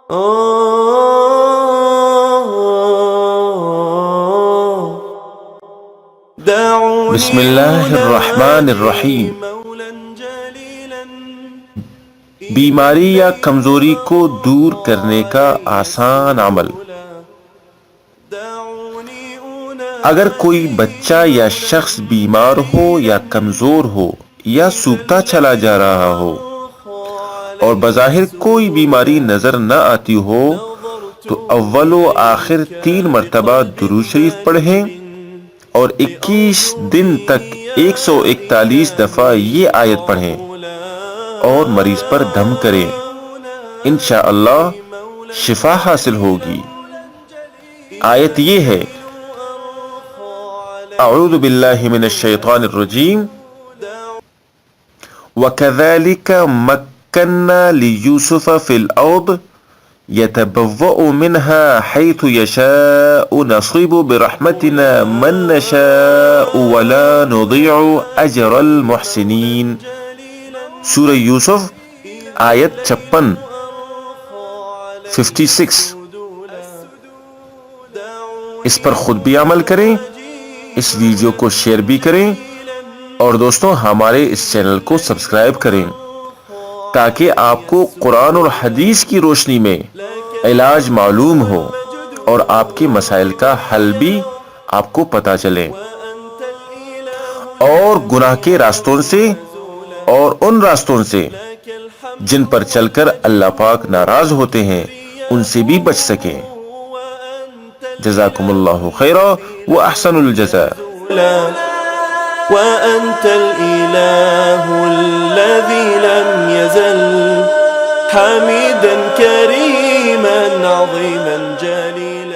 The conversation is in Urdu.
بسم اللہ الرحمن الرحیم۔ بیماری یا کمزوری کو دور کرنے کا آسان عمل۔ اگر کوئی بچہ یا شخص بیمار ہو یا کمزور ہو یا سوکھتا چلا جا رہا ہو اور بظاہر کوئی بیماری نظر نہ آتی ہو تو اول و آخر 3 مرتبہ درود شریف پڑھیں اور 21 دن تک 141 دفعہ یہ آیت پڑھیں اور مریض پر دم کریں، انشاءاللہ شفا حاصل ہوگی۔ آیت یہ ہے: اعوذ باللہ من الشیطان الرجیم وَكَذَلِكَ مَكَّنَّا لِيُوسُفَ فِي الْأَرْضِ يَتَبَوَّأُ مِنْهَا حَيْثُ يَشَاءُ نَصِيبُ بِرَحْمَتِنَا مَن نَّشَاءُ وَلَا نُضِيعُ أَجْرَ الْمُحْسِنِينَ۔ سورہ یوسف آیت 56۔ اس پر خود بھی عمل کریں، اس ویڈیو کو شیئر بھی کریں اور دوستوں ہمارے اس چینل کو سبسکرائب کریں تاکہ آپ کو قرآن اور حدیث کی روشنی میں علاج معلوم ہو اور آپ کے مسائل کا حل بھی آپ کو پتہ چلے، اور گناہ کے راستوں سے اور ان راستوں سے جن پر چل کر اللہ پاک ناراض ہوتے ہیں ان سے بھی بچ سکیں۔ جزاکم اللہ خیرا واحسن الجزاء۔ وأنت الإله الذي لم يزل حميدا كريما عظيما جليلا